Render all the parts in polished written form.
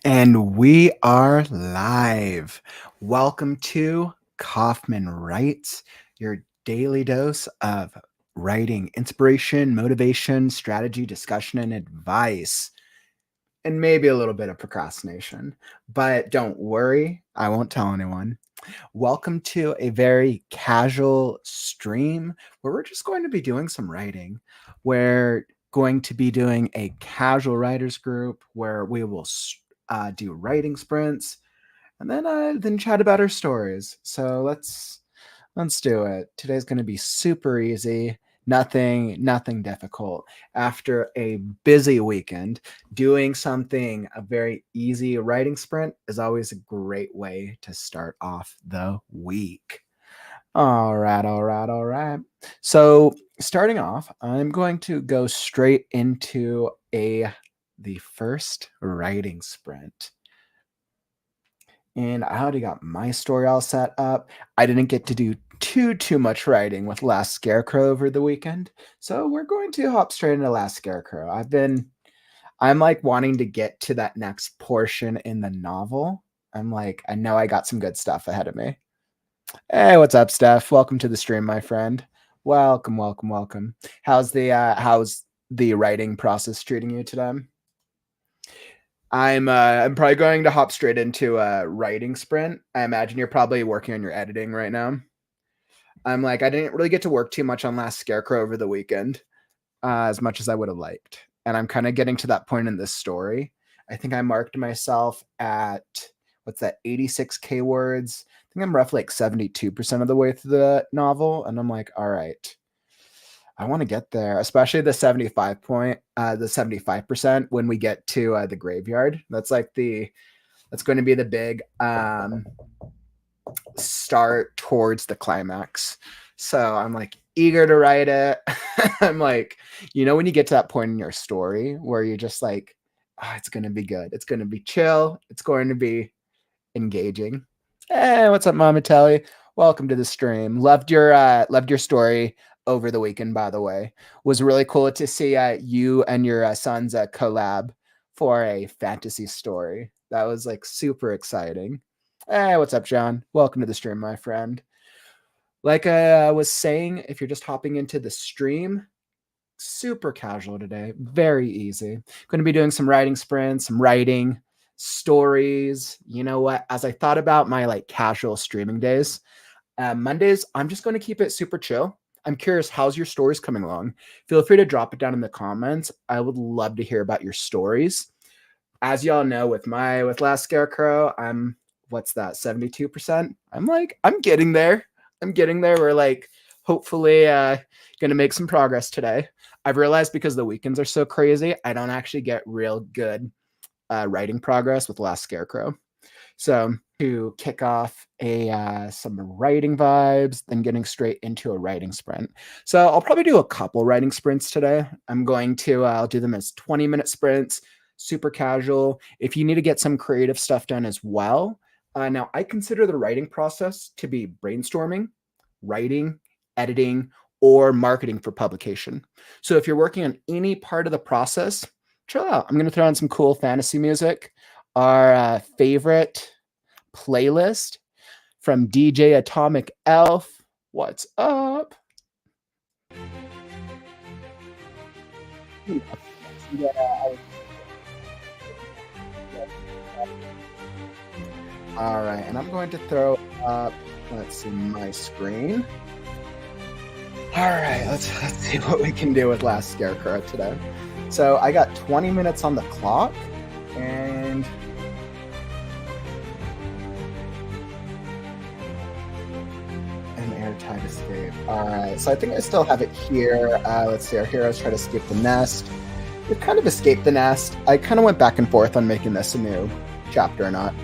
And we are live. Welcome to Kauffman Writes, your daily dose of writing inspiration, motivation, strategy, discussion, and advice, and maybe a little bit of procrastination. But don't worry, I won't tell anyone. Welcome to a very casual stream where we're just going to be doing some writing. We're going to be doing a casual writers group where we will do writing sprints and then chat about our stories. So let's do it. Today's going to be super easy. Nothing difficult. After a busy weekend, doing something a very easy writing sprint is always a great way to start off the week. All right. So starting off, I'm going to go straight into the first writing sprint. And I already got my story all set up. I didn't get to do too much writing with Last Scarecrow over the weekend. So we're going to hop straight into Last Scarecrow. I'm like wanting to get to that next portion in the novel. I know I got some good stuff ahead of me. Hey, what's up, Steph? Welcome to the stream, my friend. Welcome. How's the writing process treating you today? I'm probably going to hop straight into a writing sprint. I imagine you're probably working on your editing right now. I didn't really get to work too much on Last Scarecrow over the weekend, as much as I would have liked. And I'm kind of getting to that point in this story. I think I marked myself at, what's that, 86K words. I think I'm roughly like 72% of the way through the novel. And I'm like, all right, I want to get there, especially the 75% when we get to the graveyard. That's going to be the big start towards the climax. So I'm like eager to write it. I'm like, when you get to that point in your story where you're just like, oh, it's going to be good. It's going to be chill. It's going to be engaging. Hey, what's up, Mama Telly? Welcome to the stream. Loved your story over the weekend, by the way. Was really cool to see you and your son's collab for a fantasy story. That was like super exciting. Hey, what's up, John? Welcome to the stream, my friend. Like I was saying, if you're just hopping into the stream, super casual today, very easy. Going to be doing some writing sprints, some writing stories. You know what? As I thought about my like casual streaming days, Mondays, I'm just going to keep it super chill. I'm curious, how's your stories coming along? Feel free to drop it down in the comments. I would love to hear about your stories. As y'all know, with Last Scarecrow, I'm what's that, 72%? I'm getting there. We're like hopefully gonna make some progress today. I've realized because the weekends are so crazy, I don't actually get real good writing progress with Last Scarecrow. So to kick off some writing vibes, then getting straight into a writing sprint. So I'll probably do a couple writing sprints today. I'll do them as 20-minute sprints, super casual. If you need to get some creative stuff done as well. Now, I consider the writing process to be brainstorming, writing, editing, or marketing for publication. So if you're working on any part of the process, chill out. I'm going to throw on some cool fantasy music. Our favorite playlist from DJ Atomic Elf. What's up? All right, and I'm going to throw up, let's see, my screen. All right, let's see what we can do with Last Scarecrow today. So I got 20 minutes on the clock, and an airtight escape. All right, so I think I still have it here. Let's see, our heroes try to escape the nest. We've kind of escaped the nest. I kind of went back and forth on making this a new chapter or not.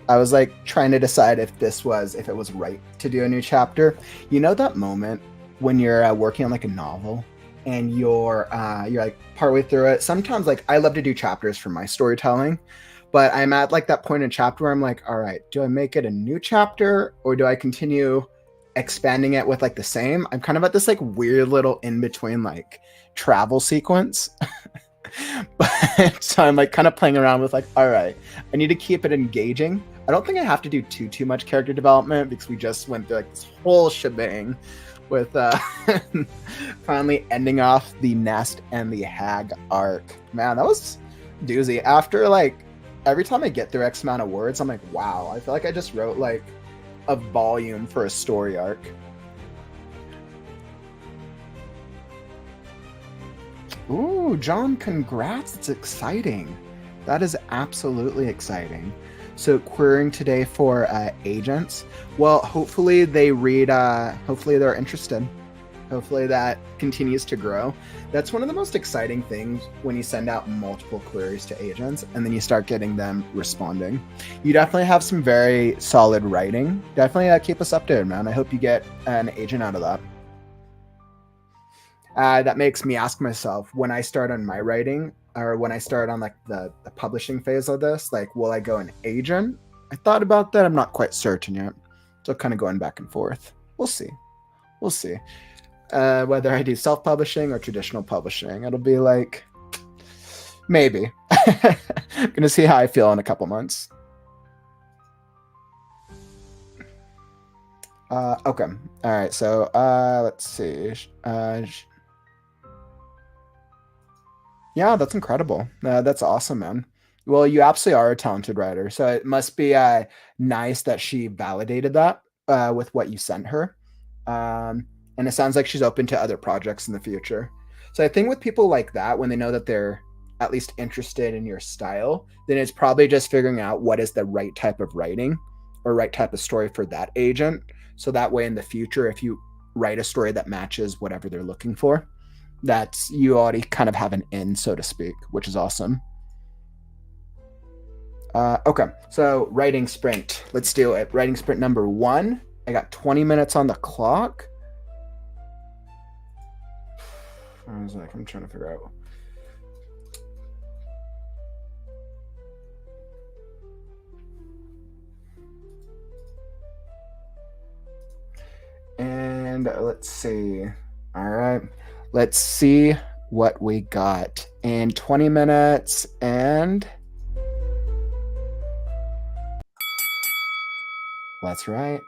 I was like trying to decide if it was right to do a new chapter. You know that moment when you're working on like a novel and you're like partway through it. Sometimes like I love to do chapters for my storytelling, but I'm at like that point in chapter where I'm like, all right, do I make it a new chapter or do I continue expanding it with like the same? I'm kind of at this like weird little in between like travel sequence. But so I'm like kind of playing around with like, all right, I need to keep it engaging. I don't think I have to do too much character development because we just went through like this whole shebang with finally ending off the Nest and the Hag arc. Man, that was doozy. After like every time I get through X amount of words, I'm like, wow, I feel like I just wrote like a volume for a story arc. Ooh, John, congrats. It's exciting. That is absolutely exciting. So querying today for agents. Well, hopefully they read, hopefully they're interested. Hopefully that continues to grow. That's one of the most exciting things when you send out multiple queries to agents and then you start getting them responding. You definitely have some very solid writing. Definitely keep us updated, man. I hope you get an agent out of that. That makes me ask myself when I start on my writing or when I start on like the publishing phase of this, like, will I go an agent? I thought about that. I'm not quite certain yet. So kind of going back and forth. We'll see. We'll see. Whether I do self-publishing or traditional publishing, it'll be like, maybe. Gonna see how I feel in a couple months. Okay. All right. So let's see. Yeah, that's incredible. That's awesome, man. Well, you absolutely are a talented writer. So it must be nice that she validated that with what you sent her. And it sounds like she's open to other projects in the future. So I think with people like that, when they know that they're at least interested in your style, then it's probably just figuring out what is the right type of writing or right type of story for that agent. So that way in the future, if you write a story that matches whatever they're looking for, that's you already kind of have an in, so to speak, which is awesome. Okay, so writing sprint. Let's do it. Writing sprint number 1. I got 20 minutes on the clock. I was like, I'm trying to figure out. And let's see. All right. Let's see what we got in 20 minutes and that's right.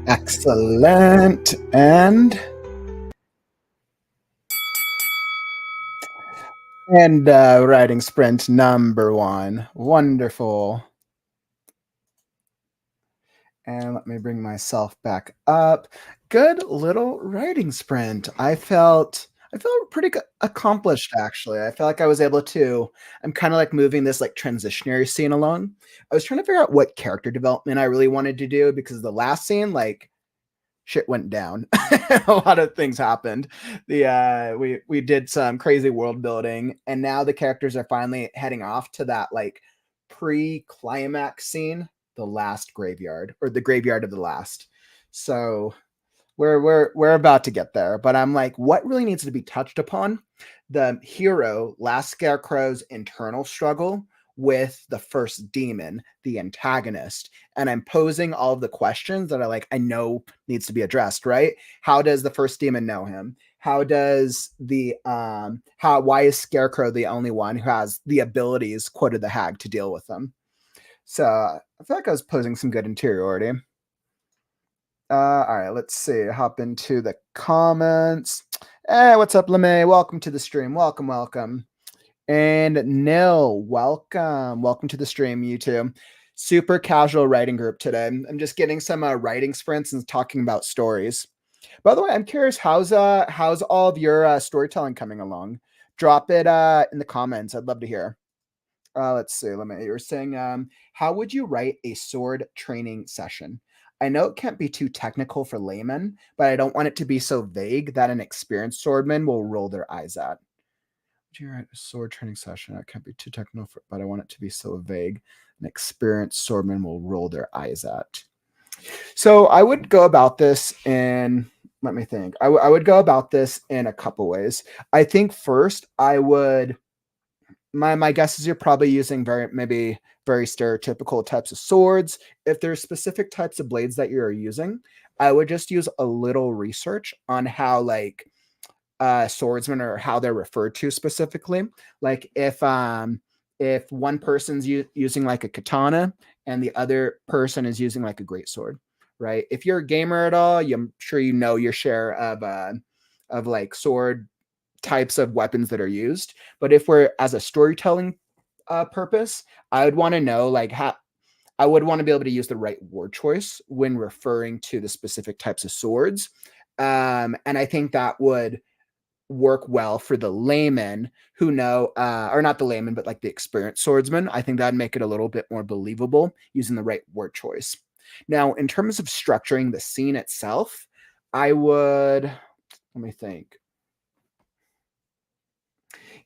Excellent. And writing sprint number 1. Wonderful. And let me bring myself back up. Good little writing sprint. I felt pretty accomplished actually. I feel like I was able to I'm kind of like moving this like transitionary scene along. I was trying to figure out what character development I really wanted to do because the last scene like shit went down. A lot of things happened. We did some crazy world building, and now the characters are finally heading off to that like pre-climax scene, the last graveyard or the graveyard of the last. So we're about to get there, but I'm like, what really needs to be touched upon? The hero, Last Scarecrow's internal struggle with the first demon, the antagonist. And I'm posing all of the questions that I know needs to be addressed, right? How does the first demon know him? How does the why is Scarecrow the only one who has the abilities, quoted the hag, to deal with them? So I feel like I was posing some good interiority. All right, let's see. Hop into the comments. Hey, what's up, LeMay? Welcome to the stream. Welcome. And Nil, welcome to the stream, you two. Super casual writing group today. I'm just getting some writing sprints and talking about stories. By the way, I'm curious, how's all of your storytelling coming along? Drop it in the comments. I'd love to hear. Let's see. You were saying, how would you write a sword training session? I know it can't be too technical for laymen, but I don't want it to be so vague that an experienced swordman will roll their eyes at. Would you write a sword training session? It can't be too technical, but I want it to be so vague an experienced swordman will roll their eyes at. So I would go about this in, let me think. I would go about this in a couple ways. I think first I would, my guess is you're probably using very stereotypical types of swords. If there's specific types of blades that you're using, I would just use a little research on how like swordsmen or how they're referred to specifically. Like if one person's using like a katana and the other person is using like a greatsword, right? If you're a gamer at all, I'm sure you know your share of like sword types of weapons that are used. But if we're as a storytelling purpose, I would want to know like how I would want to be able to use the right word choice when referring to the specific types of swords. And I think that would work well for the layman who know, or not the layman, but like the experienced swordsman. I think that'd make it a little bit more believable using the right word choice. Now, in terms of structuring the scene itself, I would, let me think.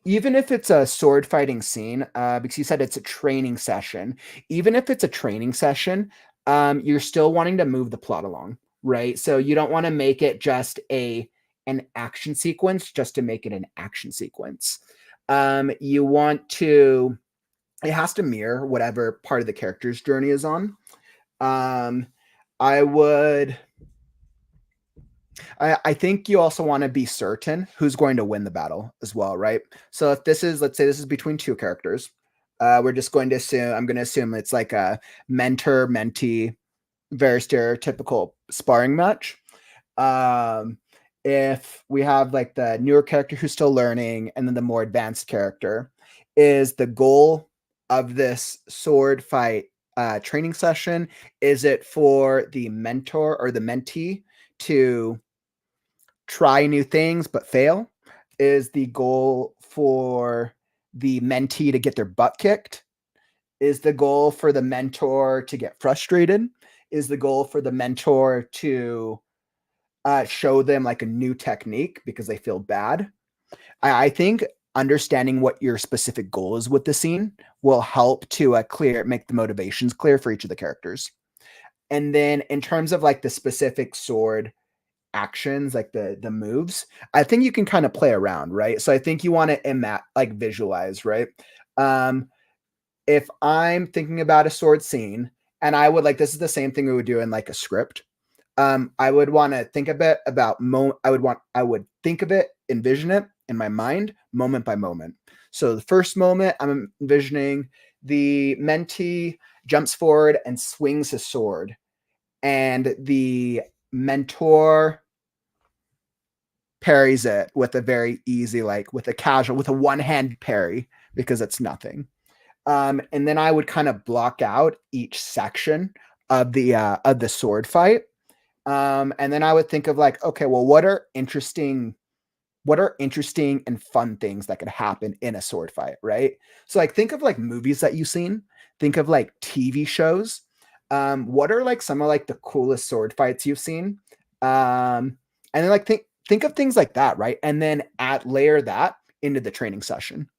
Even if it's a sword fighting scene, because you said it's a training session, even if it's a training session, you're still wanting to move the plot along, right? So you don't want to make it just an action sequence just to make it an action sequence. You want to, it has to mirror whatever part of the character's journey is on. I think you also want to be certain who's going to win the battle as well, right? So if this is, let's say this is between two characters, we're just going to assume, I'm going to assume it's like a mentor mentee, very stereotypical sparring match. If we have like the newer character who's still learning and then the more advanced character, is the goal of this sword fight training session, is it for the mentor or the mentee to try new things but fail? Is the goal for the mentee to get their butt kicked? Is the goal for the mentor to get frustrated? Is the goal for the mentor to show them like a new technique because they feel bad? I think understanding what your specific goal is with the scene will help to make the motivations clear for each of the characters. And then in terms of like the specific sword actions, like the moves, I think you can kind of play around, right? So I think you want to like visualize, right? If I'm thinking about a sword scene and I would like, this is the same thing we would do in like a script. I would want to think a bit about I would think of it, envision it in my mind moment by moment. So the first moment I'm envisioning the mentee jumps forward and swings his sword. and the mentor parries it with a very easy, like with a casual, with a one-hand parry because it's nothing. And then I would kind of block out each section of the sword fight. And then I would think of like, okay, well, what are interesting and fun things that could happen in a sword fight, right? So like think of like movies that you've seen, think of like TV shows. What are like some of like the coolest sword fights you've seen? And then like think of things like that, right? And then add layer that into the training session.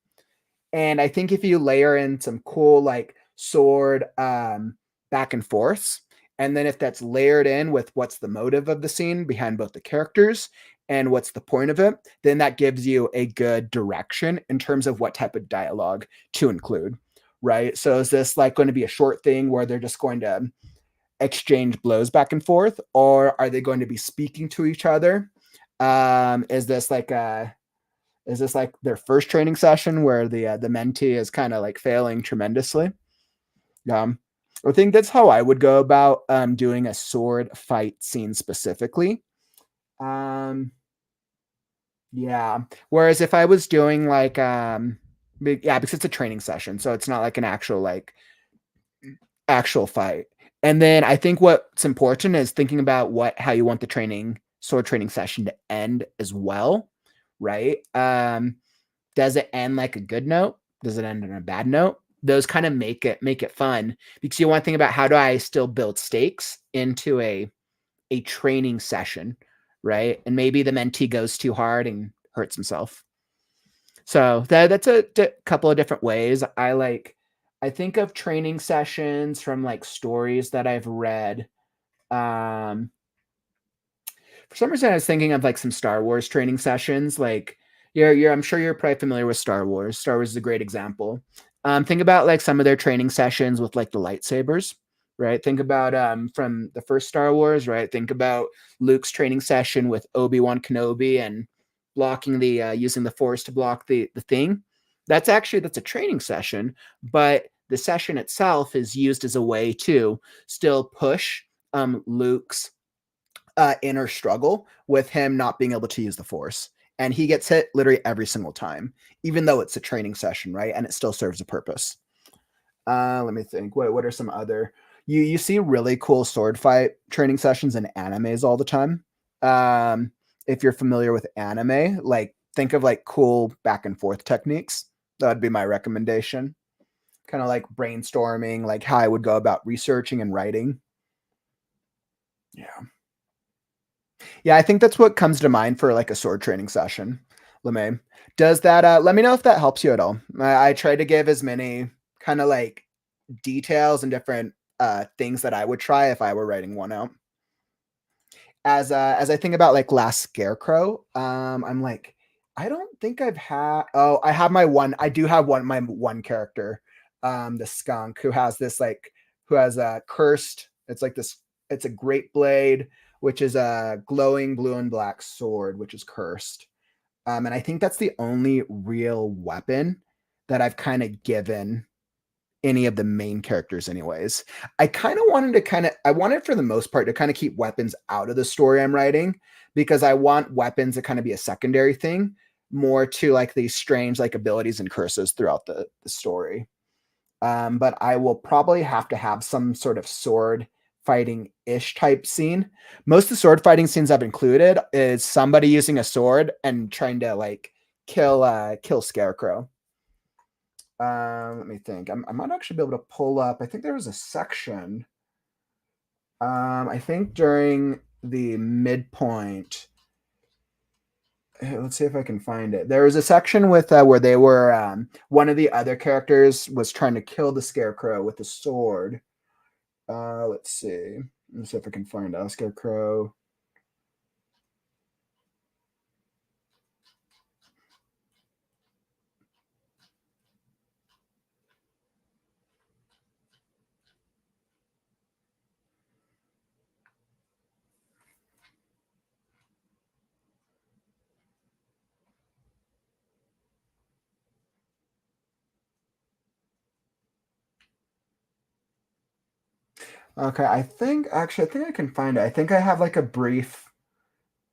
And I think if you layer in some cool like sword back and forths, and then if that's layered in with what's the motive of the scene behind both the characters and what's the point of it, then that gives you a good direction in terms of what type of dialogue to include, right? So is this like going to be a short thing where they're just going to exchange blows back and forth, or are they going to be speaking to each other? Is this like their first training session where the mentee is kind of like failing tremendously? Um, I think that's how I would go about doing a sword fight scene specifically. Um, yeah. Whereas if I was doing like yeah, because it's a training session, so it's not like an actual fight. And then I think what's important is thinking about how you want the sword training session to end as well, right? Does it end like a good note? Does it end on a bad note? Those kind of make it fun because you want to think about how do I still build stakes into a training session, right? And maybe the mentee goes too hard and hurts himself. So that's a couple of different ways. I think of training sessions from like stories that I've read. Um, for some reason, I was thinking of like some Star Wars training sessions. Like I'm sure you're probably familiar with Star Wars. Star Wars is a great example. Think about like some of their training sessions with like the lightsabers, right? Think about from the first Star Wars, right? Think about Luke's training session with Obi-Wan Kenobi and blocking the using the Force to block the thing. That's a training session, but the session itself is used as a way to still push Luke's inner struggle with him not being able to use the Force. And he gets hit literally every single time, even though it's a training session, right? And it still serves a purpose. Let me think. What are some other? You see really cool sword fight training sessions in animes all the time. If you're familiar with anime, like think of like cool back and forth techniques. That would be my recommendation. Kind of like brainstorming, like how I would go about researching and writing. Yeah. Yeah, I think that's what comes to mind for like a sword training session. LeMay. Does that let me know if that helps you at all. I try to give as many kind of like details and different things that I would try if I were writing one out. As I think about like Last Scarecrow, I'm like, I don't think I've had I have I do have my one character, the skunk who has a cursed, it's like this, it's a great blade, which is a glowing blue and black sword, which is cursed. And I think that's the only real weapon that I've kind of given any of the main characters anyways. I wanted for the most part to kind of keep weapons out of the story I'm writing because I want weapons to kind of be a secondary thing, more to like these strange like abilities and curses throughout the story. But I will probably have to have some sort of sword fighting ish type scene. Most of the sword fighting scenes I've included is somebody using a sword and trying to like kill Scarecrow. Let me think. I might actually be able to pull up. I think there was a section. I think during the midpoint. Let's see if I can find it. There was a section with where they were. One of the other characters was trying to kill the Scarecrow with a sword. Let's see. Let's see if I can find a Scarecrow. Okay, I think I can find it. I think I have like a brief.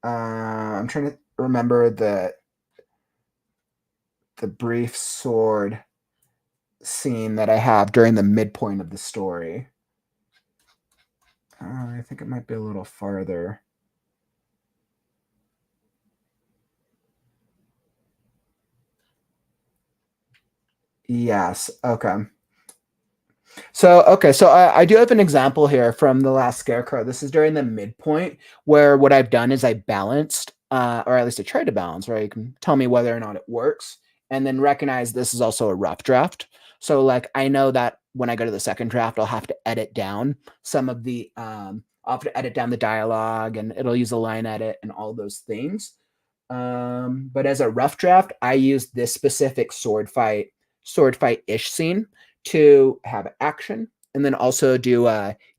I'm trying to remember the brief sword scene that I have during the midpoint of the story. I think it might be a little farther. Yes. Okay. So I do have an example here from the Last Scarecrow. This is during the midpoint where what I've done is I balanced, or at least I tried to balance, right? You can tell me whether or not it works, and then recognize this is also a rough draft. So like I know that when I go to the second draft, I'll have to edit down some of the, I'll have to edit down the dialogue, and it'll use a line edit and all those things. But as a rough draft, I used this specific sword fight ish scene to have action and then also do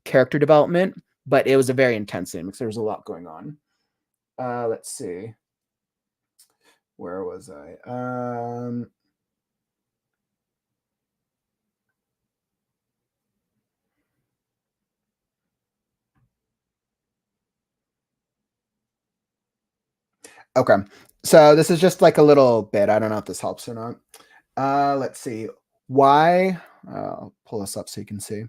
character development. But it was a very intense scene because there was a lot going on. Let's see. Where was I? Okay. So this is just like a little bit. I don't know if this helps or not. Let's see. Why? I'll pull this up so you can see.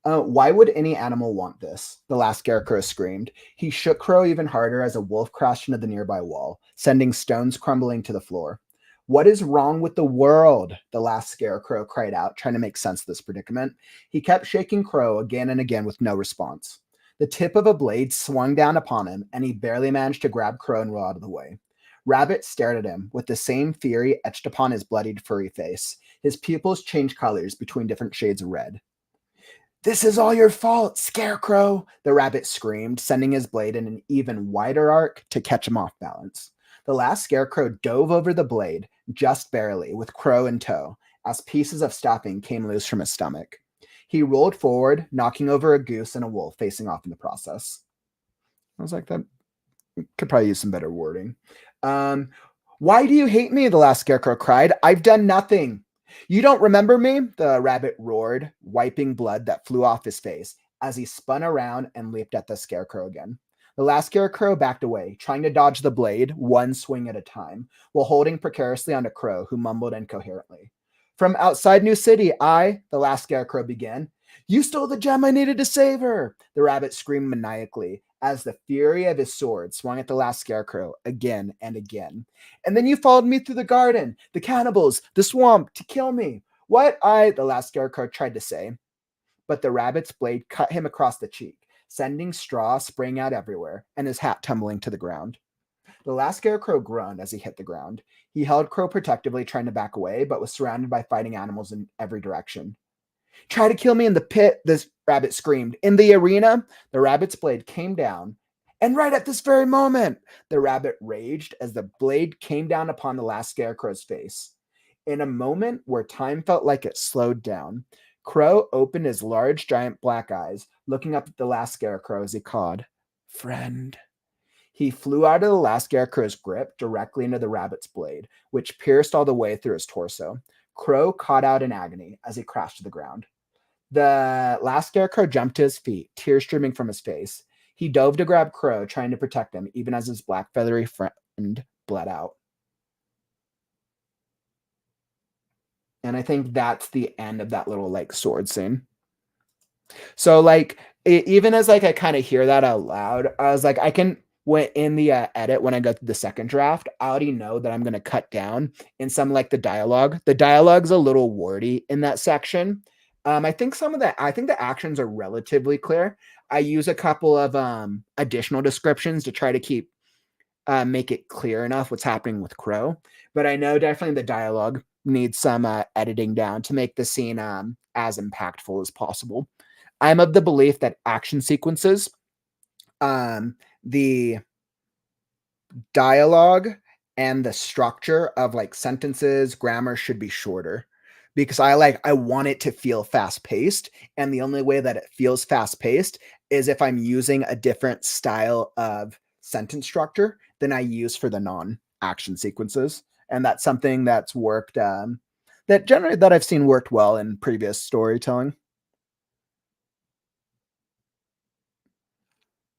Why would any animal want this? The last scarecrow screamed. He shook Crow even harder as a wolf crashed into the nearby wall, sending stones crumbling to the floor. What is wrong with the world? The last scarecrow cried out, trying to make sense of this predicament. He kept shaking Crow again and again with no response. The tip of a blade swung down upon him, and he barely managed to grab Crow and roll out of the way. Rabbit stared at him with the same fury etched upon his bloodied, furry face. His pupils changed colors between different shades of red. This is all your fault, Scarecrow, the rabbit screamed, sending his blade in an even wider arc to catch him off balance. The last Scarecrow dove over the blade, just barely, with Crow in tow, as pieces of stuffing came loose from his stomach. He rolled forward, knocking over a goose and a wolf facing off in the process. I was like, that could probably use some better wording. Um, Why do you hate me? The last scarecrow cried. I've done nothing. You don't remember me? The rabbit roared, wiping blood that flew off his face as he spun around and leaped at the scarecrow again. The last scarecrow backed away, trying to dodge the blade one swing at a time, while holding precariously onto Crow, who mumbled incoherently. From outside New City, the last scarecrow began. You stole the gem I needed to save her! The rabbit screamed maniacally as the fury of his sword swung at the last scarecrow again and again. And then you followed me through the garden, the cannibals, the swamp to kill me. What the last scarecrow tried to say, but the rabbit's blade cut him across the cheek, sending straw spraying out everywhere and his hat tumbling to the ground. The last scarecrow groaned as he hit the ground. He held Crow protectively, trying to back away, but was surrounded by fighting animals in every direction. Try to kill me in the pit, this rabbit screamed. In the arena, the rabbit's blade came down. And right at this very moment, the rabbit raged as the blade came down upon the last scarecrow's face. In a moment where time felt like it slowed down, Crow opened his large, giant black eyes, looking up at the last scarecrow as he called, Friend. He flew out of the last scarecrow's grip directly into the rabbit's blade, which pierced all the way through his torso. Crow caught out in agony as he crashed to the ground. The last scarecrow jumped to his feet, tears streaming from his face. He dove to grab Crow, trying to protect him, even as his black feathery friend bled out. And I think that's the end of that little like sword scene. So like even as like I kind of hear that out loud, I was like, I can when in the edit when I go through the second draft, I already know that I'm gonna cut down in some like the dialogue. The dialogue's a little wordy in that section. I think the actions are relatively clear. I use a couple of additional descriptions to try to keep make it clear enough what's happening with Crow. But I know definitely the dialogue needs some editing down to make the scene as impactful as possible. I'm of the belief that action sequences, the dialogue and the structure of like sentences, grammar should be shorter because I want it to feel fast paced. And the only way that it feels fast paced is if I'm using a different style of sentence structure than I use for the non action sequences. And that's something that's worked that I've seen worked well in previous storytelling.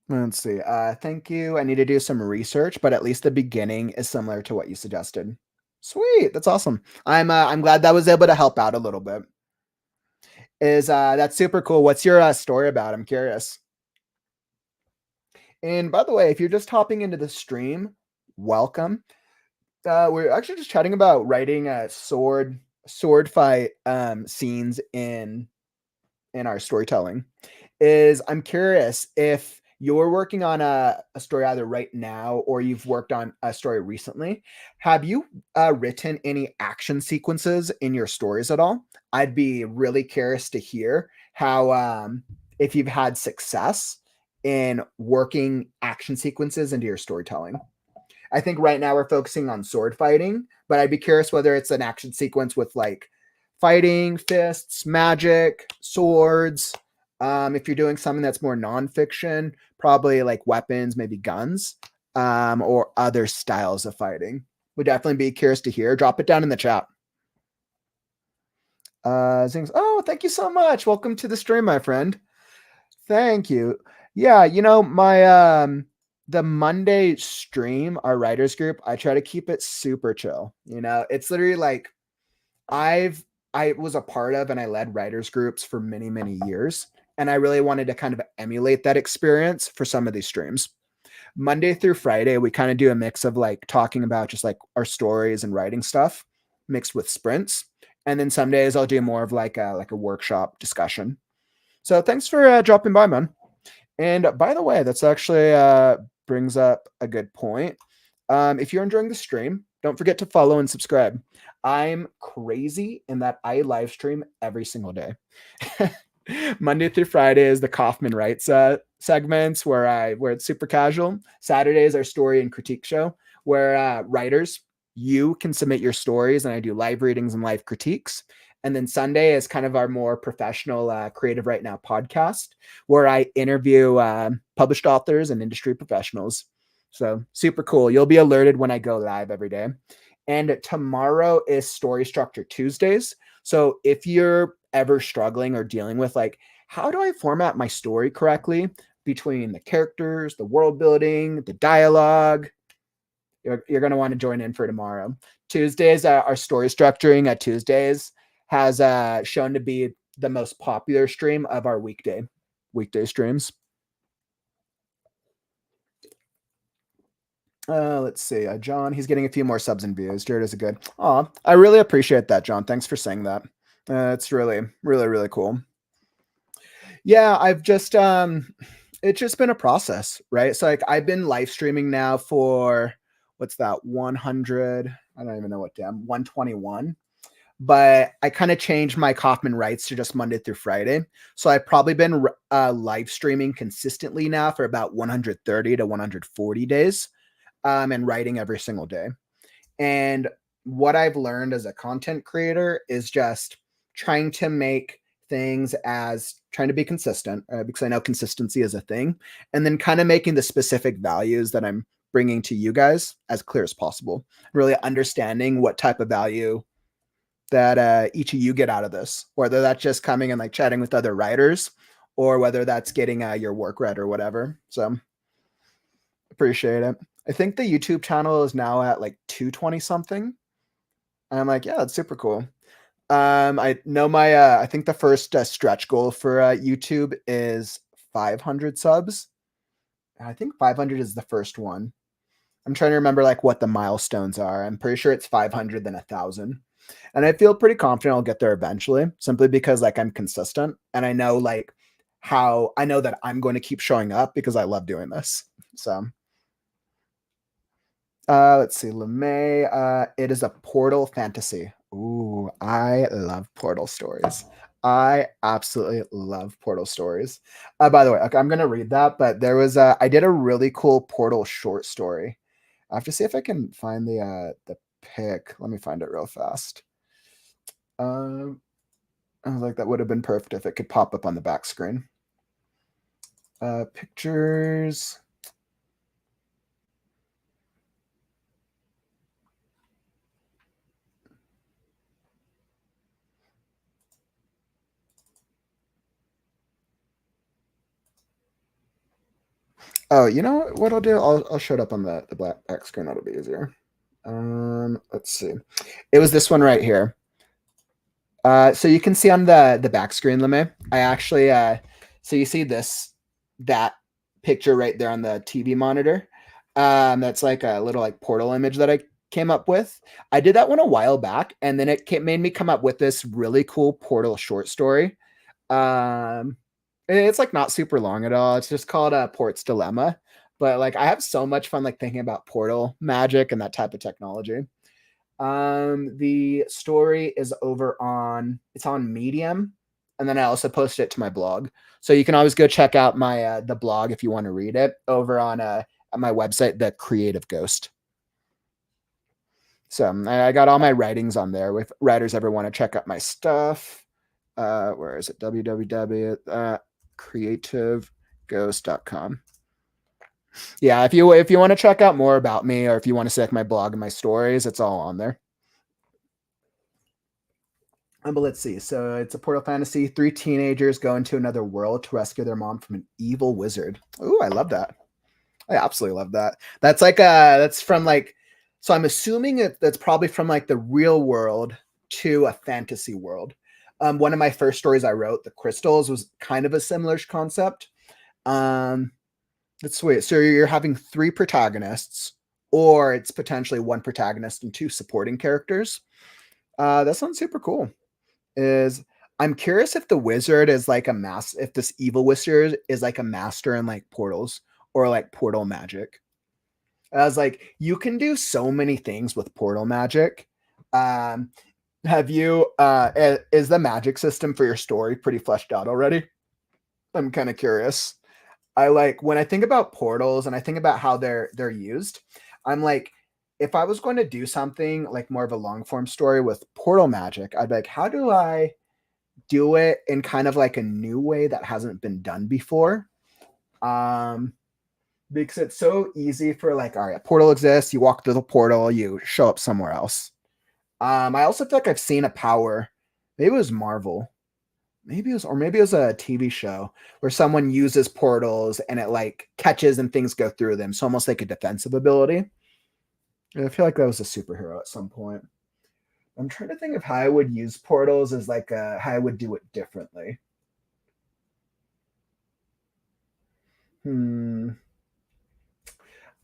Let's see. Thank you. I need to do some research, but at least the beginning is similar to what you suggested. Sweet. That's awesome. I'm glad that was able to help out a little bit. Is That's super cool. What's your story about? I'm curious. And by the way, if you're just hopping into the stream, welcome. We're actually just chatting about writing sword fight scenes in our storytelling. I'm curious if you're working on a story either right now or you've worked on a story recently. Have you written any action sequences in your stories at all? I'd be really curious to hear how, if you've had success in working action sequences into your storytelling. I think right now we're focusing on sword fighting, but I'd be curious whether it's an action sequence with like fighting, fists, magic, swords. If you're doing something that's more nonfiction, probably like weapons, maybe guns, or other styles of fighting. Would definitely be curious to hear. Drop it down in the chat. Zings. Oh, thank you so much. Welcome to the stream, my friend. Thank you. Yeah, my the Monday stream, our writers group, I try to keep it super chill. It's literally like I was a part of and I led writers groups for many, many years. And I really wanted to kind of emulate that experience for some of these streams. Monday through Friday, we kind of do a mix of like talking about just like our stories and writing stuff mixed with sprints. And then some days I'll do more of like a workshop discussion. So thanks for dropping by, man. And by the way, that's actually brings up a good point. If you're enjoying the stream, don't forget to follow and subscribe. I'm crazy in that I live stream every single day. Monday through Friday is the Kauffman Writes segments where it's super casual. Saturdays our story and critique show where writers you can submit your stories and I do live readings and live critiques. And then Sunday is kind of our more professional Creative Right Now podcast where I interview published authors and industry professionals. So super cool. You'll be alerted when I go live every day. And tomorrow is Story Structure Tuesdays. So if you're ever struggling or dealing with like, how do I format my story correctly between the characters, the world building, the dialogue, you're going to want to join in for tomorrow. Tuesdays, our story structuring at Tuesdays has shown to be the most popular stream of our weekday streams. Let's see. John, he's getting a few more subs and views. Jared is a good. Oh, I really appreciate that, John. Thanks for saying that. It's really, really, really cool. Yeah, I've just it's just been a process, right? So like I've been live streaming now for what's that 100? I don't even know what damn 121. But I kind of changed my Kauffman Writes to just Monday through Friday. So I've probably been live streaming consistently now for about 130 to 140 days and writing every single day. And what I've learned as a content creator is just trying to make things as trying to be consistent because I know consistency is a thing. And then kind of making the specific values that I'm bringing to you guys as clear as possible. Really understanding what type of value that each of you get out of this, whether that's just coming and like chatting with other writers or whether that's getting your work read or whatever. So appreciate it. I think the YouTube channel is now at like 220 something. And I'm like, yeah, that's super cool. I know I think the first stretch goal for YouTube is 500 subs. I think 500 is the first one. I'm trying to remember like what the milestones are. I'm pretty sure it's 500 then 1,000. And I feel pretty confident I'll get there eventually simply because like I'm consistent and I know like how I know that I'm going to keep showing up because I love doing this. So let's see, LeMay. It is a Portal fantasy. Ooh, I love Portal stories. I absolutely love Portal stories. By the way, okay, I'm gonna read that, but I did a really cool Portal short story. I have to see if I can find the pic. Let me find it real fast. I was like, that would have been perfect if it could pop up on the back screen. Pictures. Oh, you know what I'll do? I'll show it up on the black screen. That'll be easier. Let's see. It was this one right here. So you can see on the back screen, Leme. I actually so you see that picture right there on the TV monitor. That's like a little like portal image that I came up with. I did that one a while back, and then made me come up with this really cool portal short story. Um, it's like not super long at all. It's just called Port's Dilemma. But like I have so much fun like thinking about portal magic and that type of technology. The story is it's on Medium, and then I also posted it to my blog. So you can always go check out my the blog if you want to read it over on my website, The Creative Ghost. So I got all my writings on there. If writers ever want to check out my stuff, where is it? www.creativeghost.com. Yeah, if you want to check out more about me, or if you want to see like my blog and my stories, it's all on there. But let's see. So it's a portal fantasy. 3 teenagers go into another world to rescue their mom from an evil wizard. Ooh, I love that. I absolutely love that. That's like that's from like, so I'm assuming that's probably from like the real world to a fantasy world. One of my first stories I wrote, The Crystals, was kind of a similar concept. That's sweet. So you're having 3 protagonists, or it's potentially 1 protagonist and 2 supporting characters. That sounds super cool. I'm curious if the wizard is like if this evil wizard is like a master in like portals or like portal magic. I was like, you can do so many things with portal magic. Um, have you is the magic system for your story pretty fleshed out already? I'm kind of curious. I like when I think about portals and I think about how they're used, I'm like, if I was going to do something like more of a long form story with portal magic, I'd be like, how do I do it in kind of like a new way that hasn't been done before? Because it's so easy for like, all right, a portal exists, you walk through the portal, you show up somewhere else. I also feel like I've seen a power, maybe it was Marvel, maybe it was a TV show where someone uses portals and it like catches and things go through them. So almost like a defensive ability. I feel like that was a superhero at some point. I'm trying to think of how I would use portals as like how I would do it differently. Hmm.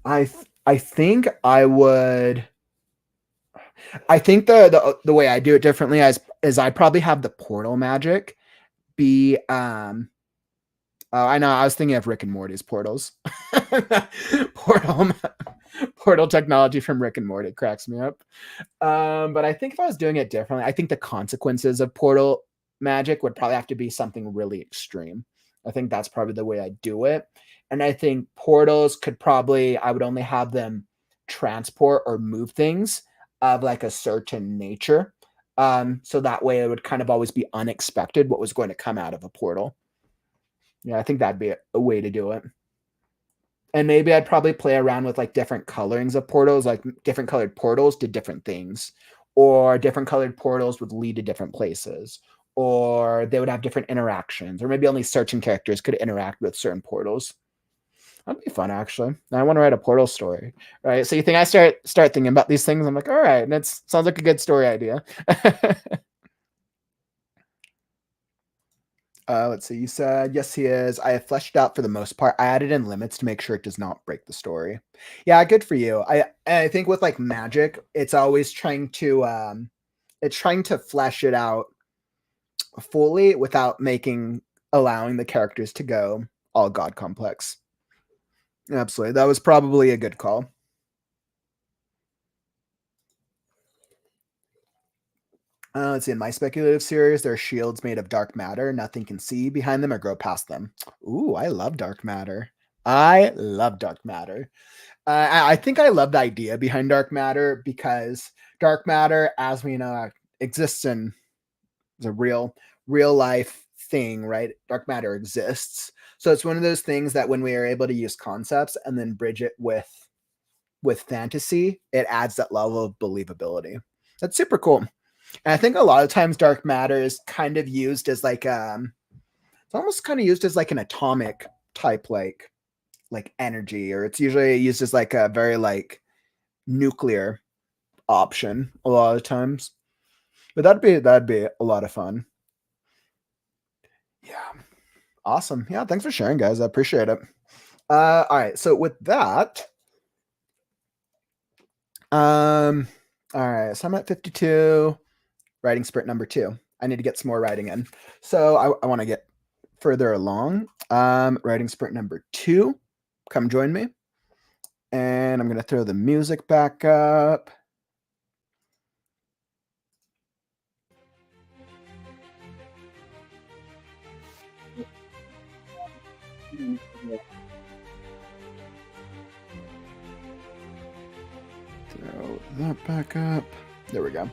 I think I would. I think the way I do it differently is I'd probably have the portal magic be oh, I know. I was thinking of Rick and Morty's portals. portal portal technology from Rick and Morty cracks me up. But I think if I was doing it differently, I think the consequences of portal magic would probably have to be something really extreme. I think that's probably the way I do it. And I think portals I would only have them transport or move things of like a certain nature. So that way it would kind of always be unexpected what was going to come out of a portal. Yeah, I think that'd be a way to do it. And maybe I'd probably play around with like different colorings of portals, like different colored portals did different things, or different colored portals would lead to different places, or they would have different interactions, or maybe only certain characters could interact with certain portals. That'd be fun, actually. I want to write a portal story, right? So you think I start thinking about these things? I'm like, all right, and it sounds like a good story idea. Let's see. You said, yes, he is. I have fleshed out for the most part. I added in limits to make sure it does not break the story. Yeah, good for you. I think with like magic, it's always trying to flesh it out fully without allowing the characters to go all god complex. Absolutely. That was probably a good call. Let's see. In my speculative series, there are shields made of dark matter. Nothing can see behind them or grow past them. Ooh, I love dark matter. I love dark matter. I think I love the idea behind dark matter because dark matter, as we know, exists in is a real life thing, right? Dark matter exists. So it's one of those things that when we are able to use concepts and then bridge it with fantasy, it adds that level of believability. That's super cool. And I think a lot of times dark matter is kind of used as like it's almost kind of used as like an atomic type like like energy, or it's usually used as like a very like nuclear option a lot of times. But that'd be a lot of fun. Yeah. Awesome. Yeah, thanks for sharing, guys. I appreciate it. All right. So with that, all right. So I'm at 52, writing sprint number 2. I need to get some more writing in. So I want to get further along. Writing sprint number 2. Come join me. And I'm going to throw the music back up. Throw that back up. There we go.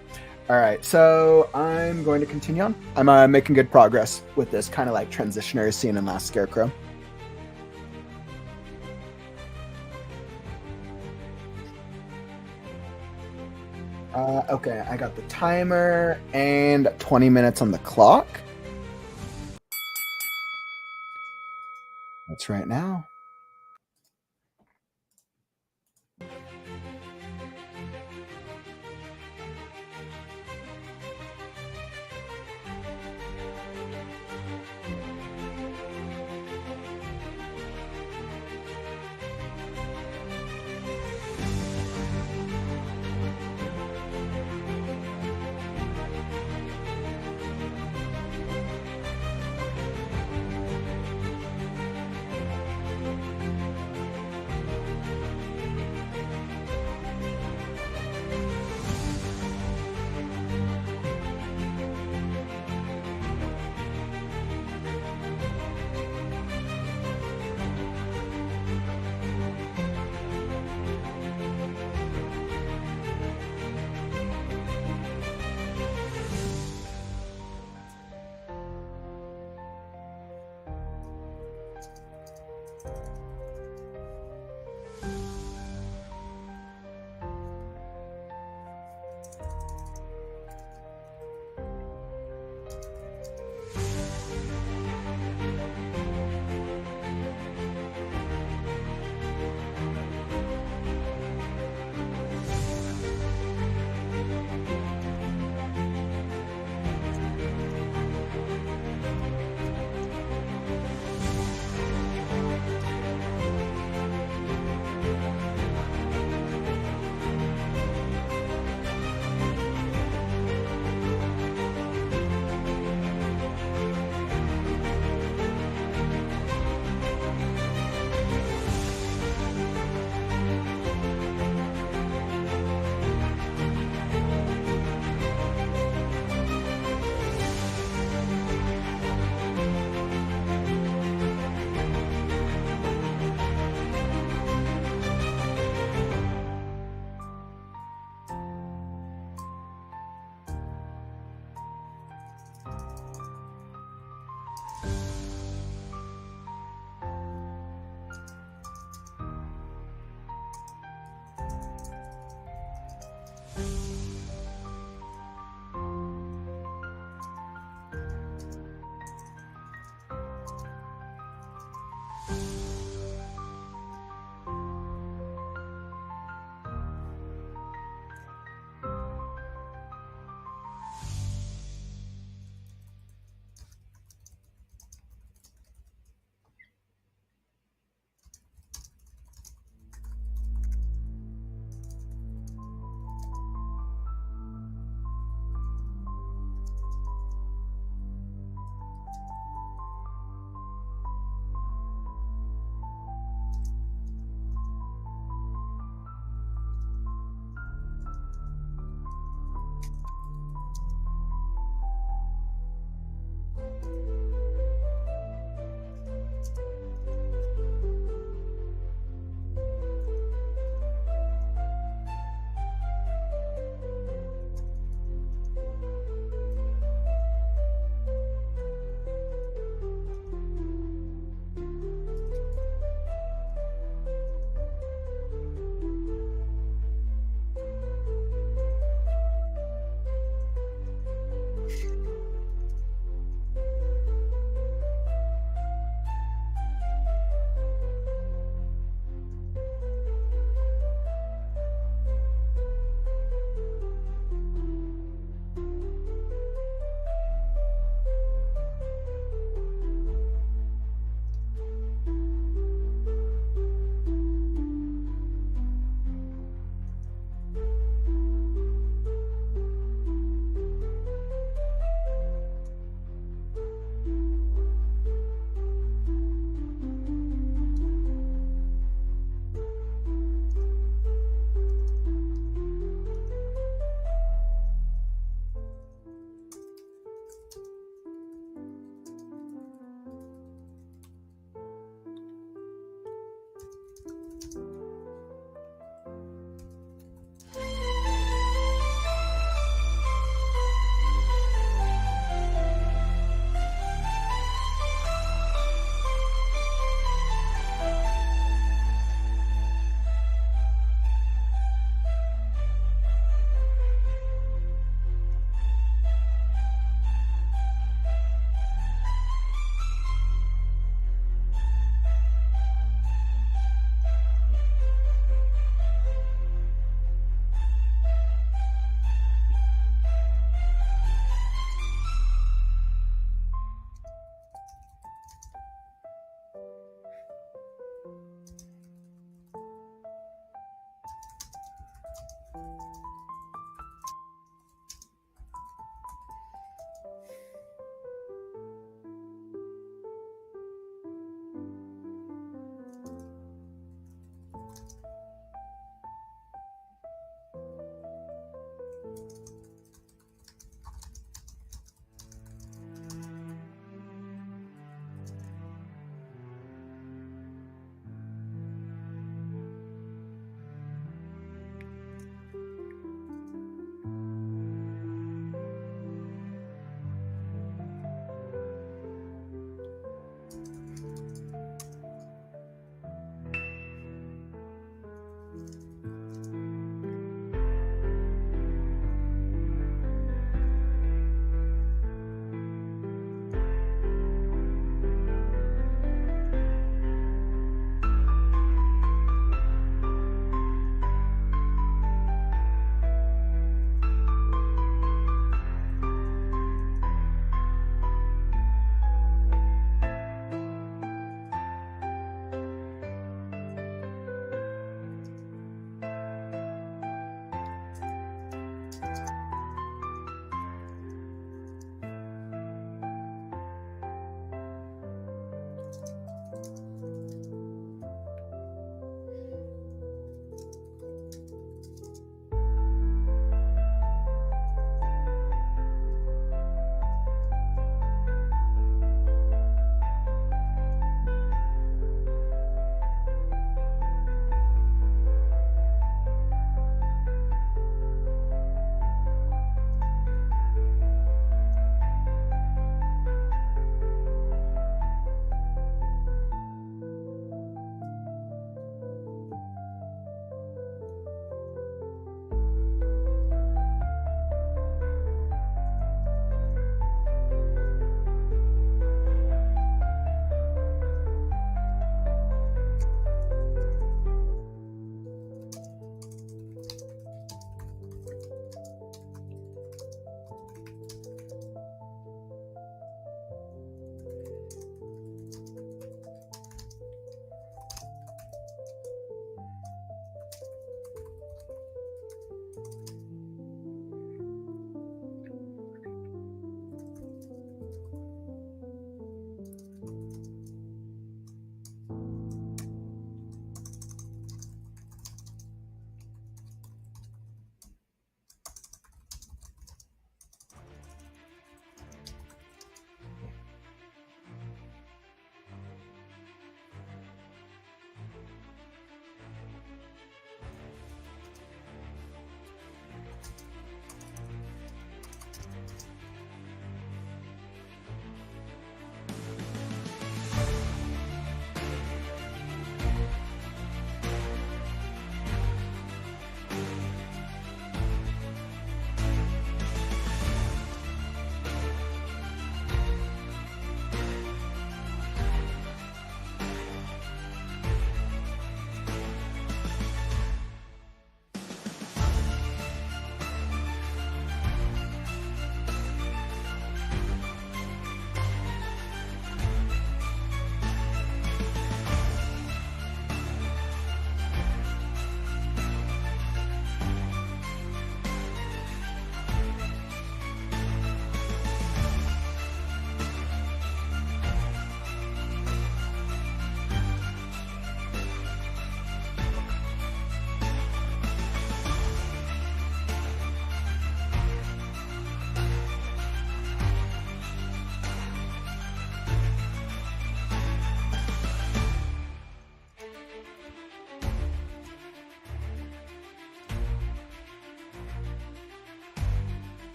All right, so I'm going to continue on. I'm making good progress with this kind of like transitionary scene in Last Scarecrow. Okay, I got the timer and 20 minutes on the clock. That's right now.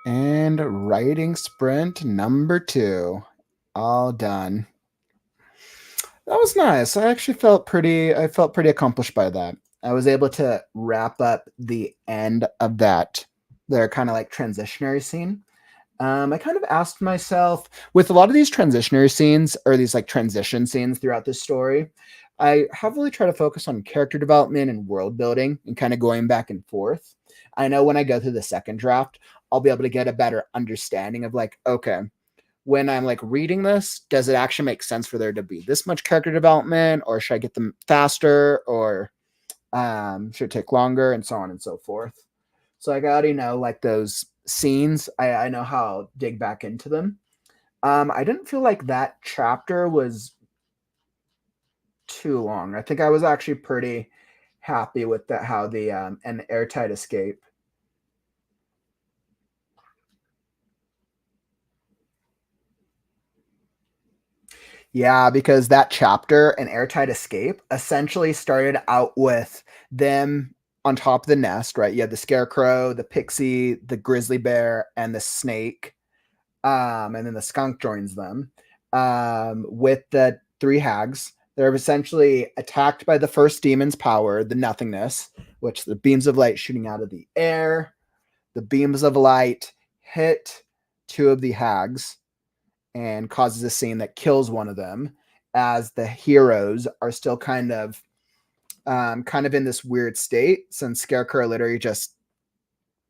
And writing sprint number 2. All done. That was nice. I felt pretty accomplished by that. I was able to wrap up the end of that, their kind of like transitionary scene. I kind of asked myself, with a lot of these transitionary scenes or these like transition scenes throughout this story, I heavily try to focus on character development and world building and kind of going back and forth. I know when I go through the second draft, I'll be able to get a better understanding of like, okay, when I'm like reading this, does it actually make sense for there to be this much character development, or should I get them faster, or should it take longer, and so on and so forth. So like, I already know like those scenes. I know how I'll dig back into them. I didn't feel like that chapter was too long. I think I was actually pretty happy with the how the an airtight escape. Yeah, because that chapter, An Airtight Escape, essentially started out with them on top of the nest, right? You had the scarecrow, the pixie, the grizzly bear, and the snake. And then the skunk joins them with the three hags. They're essentially attacked by the first demon's power, the nothingness, which the beams of light shooting out of the air. The beams of light hit two of the hags and causes a scene that kills one of them, as the heroes are still kind of in this weird state, since Scarecrow literally just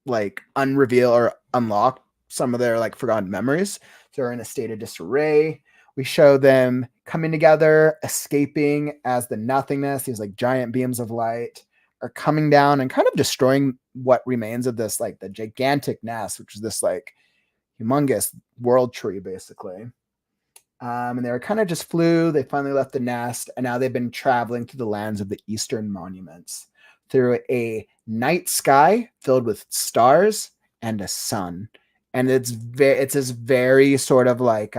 like unreveal or unlock some of their like forgotten memories. So they're in a state of disarray. We show them coming together, escaping as the nothingness, these like giant beams of light are coming down and kind of destroying what remains of this like the gigantic nest, which is this like humongous world tree basically. And they were kind of just flew. They finally left the nest, and now they've been traveling through the lands of the Eastern monuments through a night sky filled with stars and a sun. And it's this very sort of like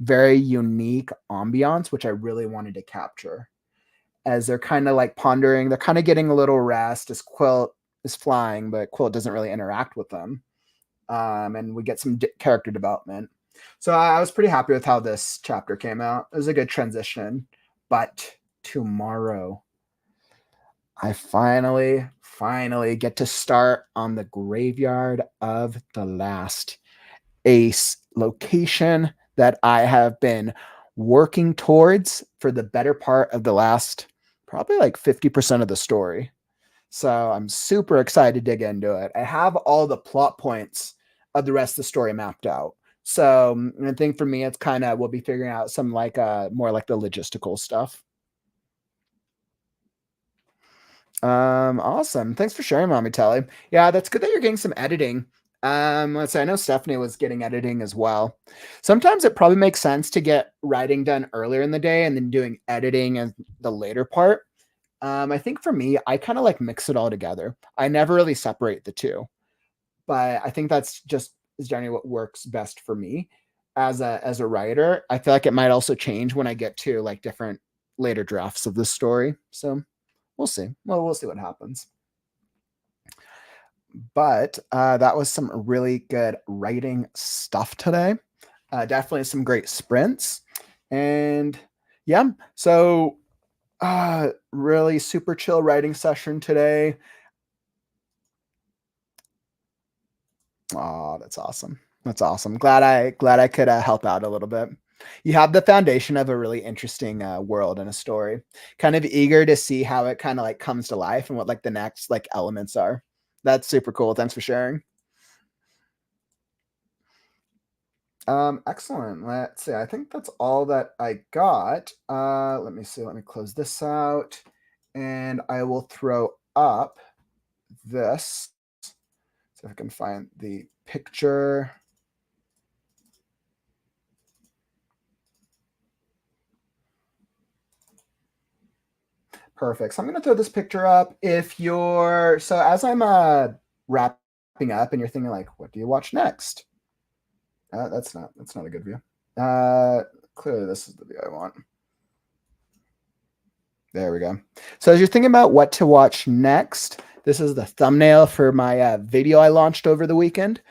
very unique ambiance, which I really wanted to capture. As they're kind of like pondering, they're kind of getting a little rest as Quilt is flying, but Quilt doesn't really interact with them. And we get some character development. So I was pretty happy with how this chapter came out. It was a good transition. But tomorrow, I finally get to start on the Graveyard of the Last, a location that I have been working towards for the better part of the last probably like 50% of the story. So I'm super excited to dig into it. I have all the plot points of the rest of the story mapped out. So I think for me, it's kind of we'll be figuring out some like more like the logistical stuff. Awesome. Thanks for sharing, Mommy Telly. Yeah, that's good that you're getting some editing. Let's say I know Stephanie was getting editing as well. Sometimes it probably makes sense to get writing done earlier in the day and then doing editing as the later part. I think for me, I kind of like mix it all together. I never really separate the two, but I think that's just is generally what works best for me as a writer. I feel like it might also change when I get to like different later drafts of the story. So we'll see. Well, we'll see what happens. But that was some really good writing stuff today. Definitely some great sprints. And yeah, so really super chill writing session today. Oh, that's awesome. That's awesome. Glad I could help out a little bit. You have the foundation of a really interesting world and a story. Kind of eager to see how it kind of like comes to life and what like the next like elements are. That's super cool. Thanks for sharing. Excellent. Let's see. I think that's all that I got. Let me see. Let me close this out, and I will throw up this. So if I can find the picture. Perfect. So I'm going to throw this picture up. If you're so as I'm wrapping up, and you're thinking like, what do you watch next? That's not a good view. Clearly, this is the view I want. There we go. So as you're thinking about what to watch next, this is the thumbnail for my video I launched over the weekend.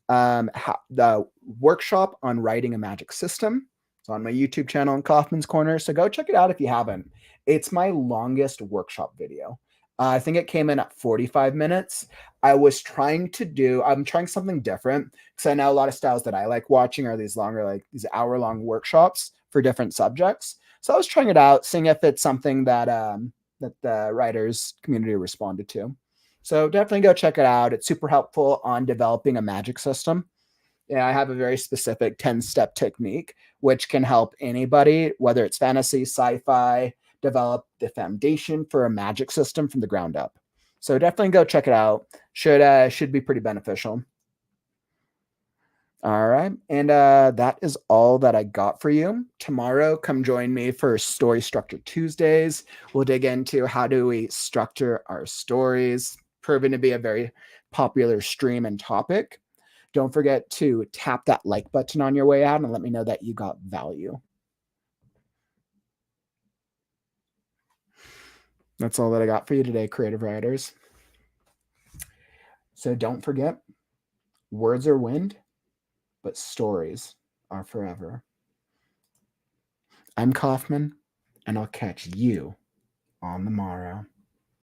the workshop on writing a magic system. It's on my YouTube channel in Kauffman's Corner. So go check it out if you haven't. It's my longest workshop video. I think it came in at 45 minutes. I'm trying something different because I know a lot of styles that I like watching are these longer, like these hour-long workshops for different subjects. So I was trying it out, seeing if it's something that that the writers community responded to. So definitely go check it out. It's super helpful on developing a magic system. Yeah, I have a very specific 10-step technique, which can help anybody, whether it's fantasy, sci-fi, develop the foundation for a magic system from the ground up. So definitely go check it out. Should be pretty beneficial. All right. And that is all that I got for you. Tomorrow, come join me for Story Structure Tuesdays. We'll dig into how do we structure our stories, proven to be a very popular stream and topic. Don't forget to tap that like button on your way out and let me know that you got value. That's all that I got for you today, creative writers. So don't forget, words are wind, but stories are forever. I'm Kauffman, and I'll catch you on the morrow.